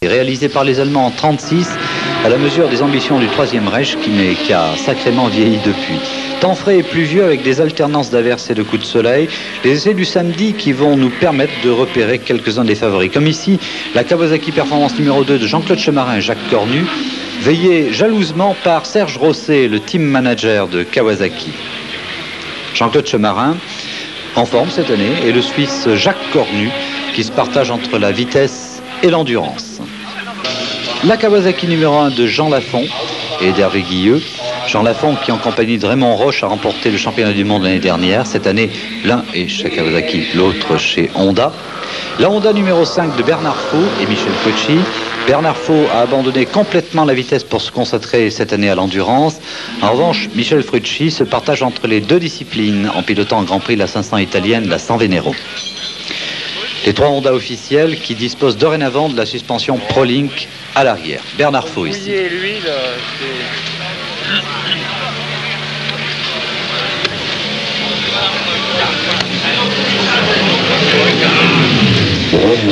Réalisé par les Allemands en 1936, à la mesure des ambitions du Troisième Reich, qui a sacrément vieilli depuis. Temps frais et pluvieux avec des alternances d'averses et de coups de soleil, les essais du samedi qui vont nous permettre de repérer quelques-uns des favoris. Comme ici, la Kawasaki Performance numéro 2 de Jean-Claude Chemarin et Jacques Cornu, veillé jalousement par Serge Rosset, le team manager de Kawasaki. Jean-Claude Chemarin, en forme cette année, et le Suisse Jacques Cornu, qui se partage entre la vitesse et l'endurance. La Kawasaki numéro 1 de Jean Lafont et d'Hervé Guilleux. Jean Lafont qui en compagnie de Raymond Roche a remporté le championnat du monde l'année dernière. Cette année, l'un est chez Kawasaki, l'autre chez Honda. La Honda numéro 5 de Bernard Faux et Michel Frucci. Bernard Faux a abandonné complètement la vitesse pour se concentrer cette année à l'endurance. En revanche, Michel Frucci se partage entre les deux disciplines en pilotant en Grand Prix la 500 italienne, la San Venero. Les trois Honda officiels qui disposent dorénavant de la suspension ProLink à l'arrière. Bernard Faux ici.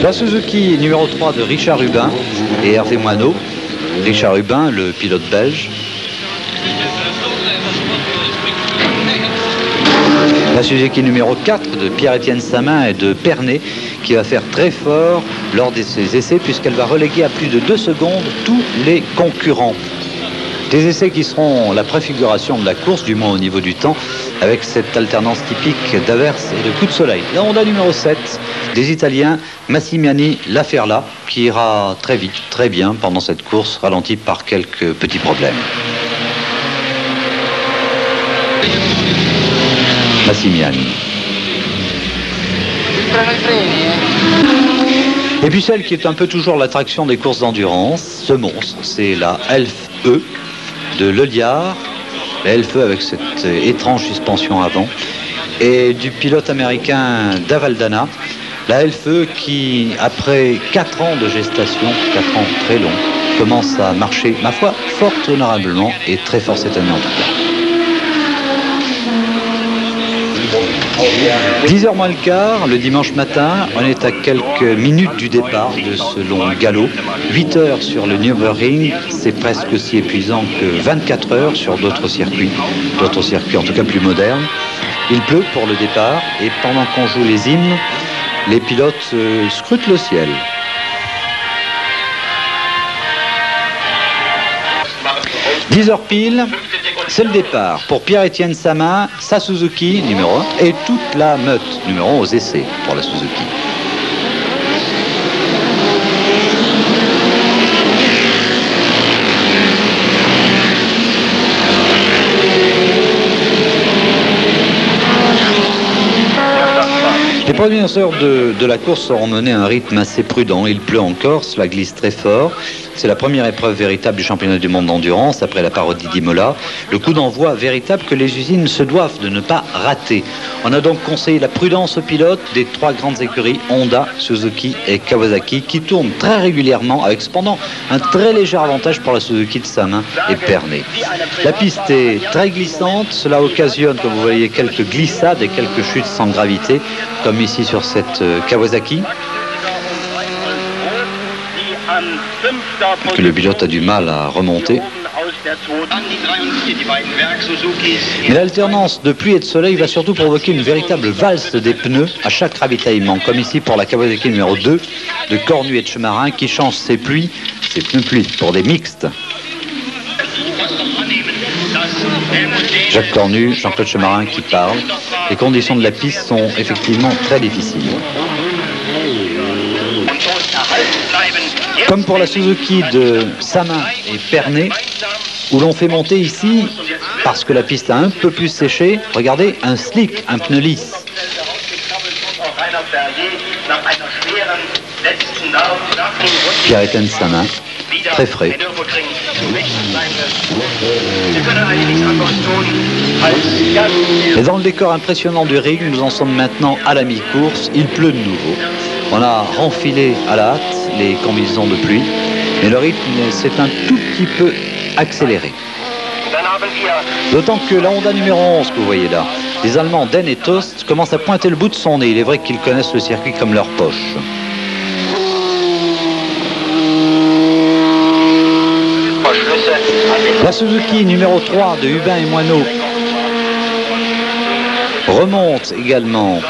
La Suzuki numéro 3 de Richard Hubin et Hervé Moineau. Richard Hubin, le pilote belge. La Suzuki numéro 4 de Pierre-Étienne Samin et de Pernet, qui va faire très fort lors de ses essais puisqu'elle va reléguer à plus de 2 secondes tous les concurrents. Des essais qui seront la préfiguration de la course, du moins au niveau du temps, avec cette alternance typique d'averses et de coups de soleil. La Honda numéro 7 des Italiens Massimiliano Laferla, qui ira très vite, très bien pendant cette course, ralentie par quelques petits problèmes. Massimiliano. Et puis celle qui est un peu toujours l'attraction des courses d'endurance, ce monstre, c'est la Elf E de Leliard, la Elf E avec cette étrange suspension avant, et du pilote américain Davaldana, la Elf E qui, après 4 ans de gestation, 4 ans très longs, commence à marcher, ma foi, fort honorablement et très fort cette année en tout cas. 10h moins le quart, le dimanche matin, on est à quelques minutes du départ de ce long galop. 8 heures sur le Nürburgring, c'est presque aussi épuisant que 24 heures sur d'autres circuits en tout cas plus modernes. Il pleut pour le départ et pendant qu'on joue les hymnes, les pilotes scrutent le ciel. « 10h pile ». C'est le départ pour Pierre-Étienne Samin, sa Suzuki numéro 1 et toute la meute numéro 1 aux essais pour la Suzuki. Les premières heures de la course seront menées à un rythme assez prudent. Il pleut encore, cela glisse très fort. C'est la première épreuve véritable du championnat du monde d'endurance après la parodie d'Imola. Le coup d'envoi véritable que les usines se doivent de ne pas rater. On a donc conseillé la prudence aux pilotes des 3 grandes écuries Honda, Suzuki et Kawasaki qui tournent très régulièrement avec cependant un très léger avantage pour la Suzuki de Samin et Pernet. La piste est très glissante. Cela occasionne, comme vous voyez, quelques glissades et quelques chutes sans gravité comme ici sur cette Kawasaki. Que le pilote a du mal à remonter. Mais l'alternance de pluie et de soleil va surtout provoquer une véritable valse des pneus à chaque ravitaillement, comme ici pour la Kawasaki numéro 2 de Cornu et de Chemarin qui change ses pneus pluie pour des mixtes. Jacques Cornu, Jean-Claude Chemarin qui parle. Les conditions de la piste sont effectivement très difficiles. Comme pour la Suzuki de Samin et Pernet, où l'on fait monter ici, parce que la piste a un peu plus séché, regardez, un slick, un pneu lisse. Pierre-Étienne Samin, très frais. Et dans le décor impressionnant du ring, nous en sommes maintenant à la mi-course. Il pleut de nouveau. On a renfilé à la hâte les combinaisons de pluie, mais le rythme s'est un tout petit peu accéléré. D'autant que la Honda numéro 11 que vous voyez là, les Allemands Den et Tost commencent à pointer le bout de son nez. Il est vrai qu'ils connaissent le circuit comme leur poche. 10h moins le quart, le dimanche matin, on est à quelques minutes du départ de ce long galop. 8 heures sur le Nürburgring et toute la meute numéro 1 aux essais pour la Suzuki. La Suzuki numéro 3 de Richard Hubin et Hervé Moineau. Richard Hubin, le pilote belge. La Honda numéro 4 de Pierre-Étienne Samin et de Pernet, qui va faire très fort lors des essais puisqu'elle va reléguer à plus de 2 secondes tous les concurrents. Des essais qui seront la préfiguration de la course, du moins au niveau du temps, avec cette alternance typique d'averses et de coups de soleil. La Suzuki numéro 3 de Hubin et Moineau remonte également,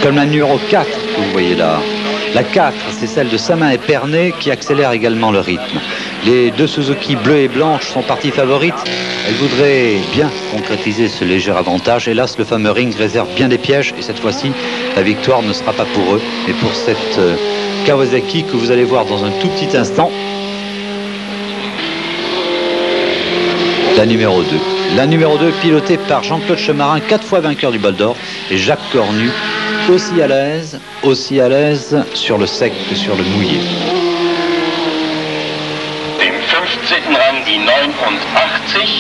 comme la numéro 4 que vous voyez là. La 4, c'est celle de Samin et Pernet qui accélère également le rythme. Les deux Suzuki bleues et blanches sont parties favorites. Elles voudraient bien concrétiser ce léger avantage. Hélas, le fameux ring réserve bien des pièges et cette fois-ci, la victoire ne sera pas pour eux, mais pour cette Kawasaki que vous allez voir dans un tout petit instant. La numéro 2. La numéro 2 pilotée par Jean-Claude Chemarin, 4 fois vainqueur du Bol d'Or, et Jacques Cornu, aussi à l'aise sur le sec que sur le mouillé. Im 15. Rang die 89 und 30,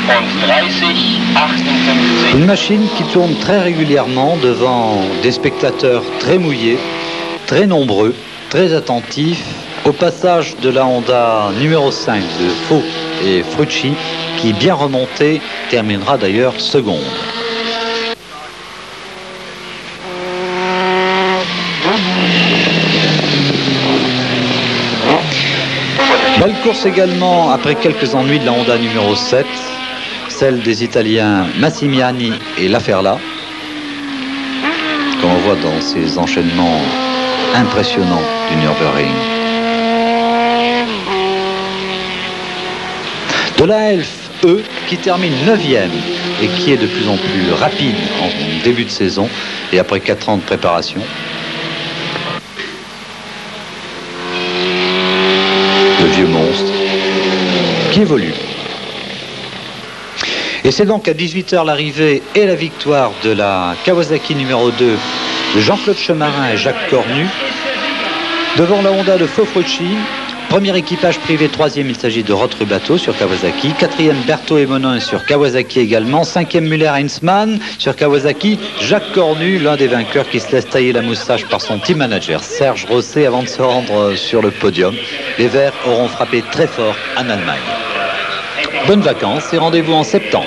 58. Une machine qui tourne très régulièrement devant des spectateurs très mouillés, très nombreux, très attentifs, au passage de la Honda numéro 5 de Faux et Frucci, qui bien remonté terminera d'ailleurs seconde. Belle course également après quelques ennuis de la Honda numéro 7, celle des Italiens Massimiani et Laferla, comme on voit dans ces enchaînements impressionnants du Nürburgring. De la Elf E qui termine 9e et qui est de plus en plus rapide en début de saison et après 4 ans de préparation. Le vieux monstre qui évolue. Et c'est donc à 18h l'arrivée et la victoire de la Kawasaki numéro 2 de Jean-Claude Chemarin et Jacques Cornu devant la Honda de Faux-Frucci. Premier équipage privé, 3e, il s'agit de Roth Rublato sur Kawasaki. 4e, Berthaud et Monin sur Kawasaki également. 5e, Müller-Heinzmann sur Kawasaki. Jacques Cornu, l'un des vainqueurs qui se laisse tailler la moustache par son team manager Serge Rosset avant de se rendre sur le podium. Les Verts auront frappé très fort en Allemagne. Bonnes vacances et rendez-vous en septembre.